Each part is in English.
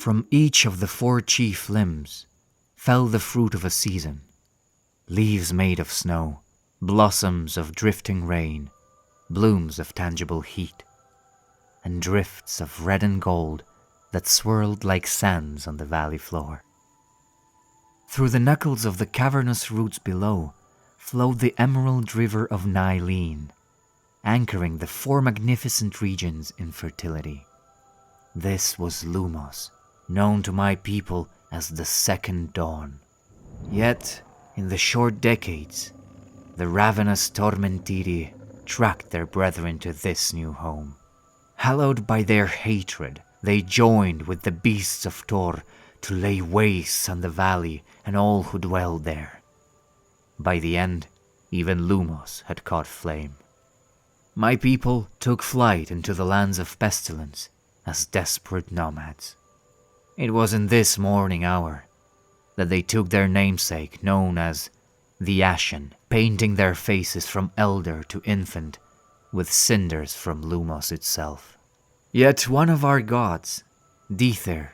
From each of the 4 chief limbs fell the fruit of a season, leaves made of snow, blossoms of drifting rain, blooms of tangible heat, and drifts of red and gold that swirled like sands on the valley floor. Through the knuckles of the cavernous roots below flowed the emerald river of Nylene, anchoring the 4 magnificent regions in fertility. This was Lumos, known to my people as the Second Dawn. Yet, in the short decades, the ravenous Tormentiri tracked their brethren to this new home. Hallowed by their hatred, they joined with the beasts of Tor to lay waste on the valley and all who dwelled there. By the end, even Lumos had caught flame. My people took flight into the lands of pestilence as desperate nomads. It was in this morning hour that they took their namesake, known as the Ashen, painting their faces from elder to infant with cinders from Lumos itself. Yet one of our gods, Dither,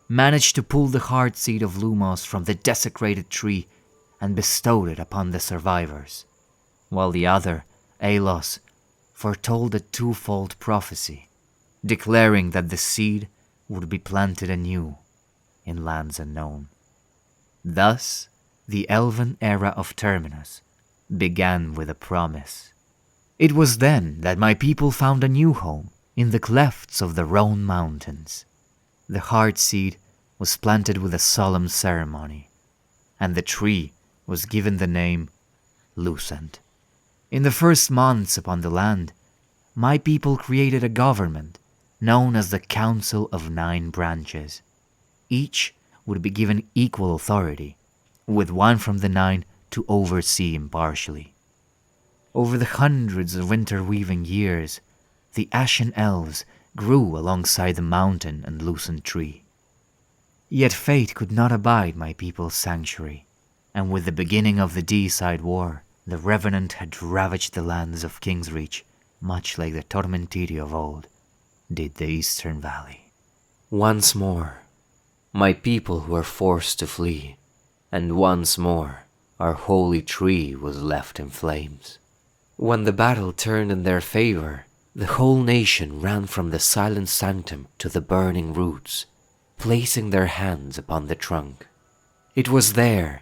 managed to pull the heart seed of Lumos from the desecrated tree and bestowed it upon the survivors, while the other, Alos, foretold a 2-fold prophecy, declaring that the seed would be planted anew in lands unknown. Thus, the elven era of Terminus began with a promise. It was then that my people found a new home in the clefts of the Rhone Mountains. The heart seed was planted with a solemn ceremony, and the tree was given the name Lucent. In the first months upon the land, my people created a government known as the Council of 9 Branches. Each would be given equal authority, with one from the 9 to oversee impartially. Over the hundreds of interweaving years, the Ashen Elves grew alongside the mountain and Lucent tree. Yet fate could not abide my people's sanctuary, and with the beginning of the Deeside War, the Revenant had ravaged the lands of Kingsreach, much like the Tormentiri of old did the Eastern Valley. Once more, my people were forced to flee, and once more, our holy tree was left in flames. When the battle turned in their favor, the whole nation ran from the silent sanctum to the burning roots, placing their hands upon the trunk. It was there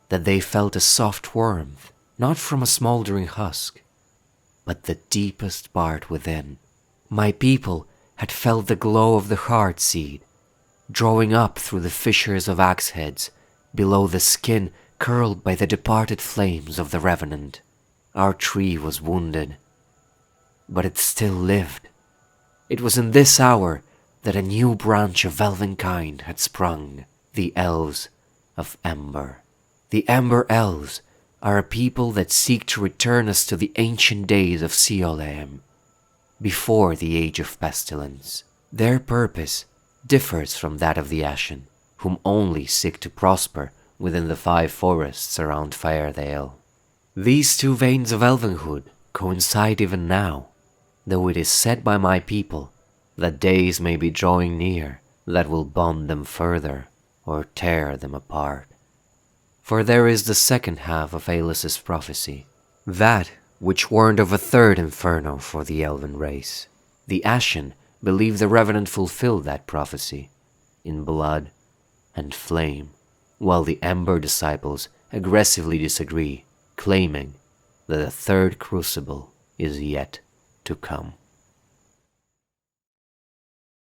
that they felt a soft warmth, not from a smoldering husk, but the deepest part within. My people had felt the glow of the heart seed, drawing up through the fissures of axe heads, below the skin curled by the departed flames of the Revenant. Our tree was wounded, but it still lived. It was in this hour that a new branch of elvenkind had sprung, the Elves of Ember. The Ember Elves are a people that seek to return us to the ancient days of Seolaim, before the age of pestilence. Their purpose differs from that of the Ashen, whom only seek to prosper within the 5 forests around Fairdale. These 2 veins of elvenhood coincide even now, though it is said by my people that days may be drawing near that will bond them further or tear them apart. For there is the second half of Aelus's prophecy, that which warned of a 3rd inferno for the elven race. The Ashen believe the Revenant fulfilled that prophecy in blood and flame, while the Ember disciples aggressively disagree, claiming that a 3rd crucible is yet to come.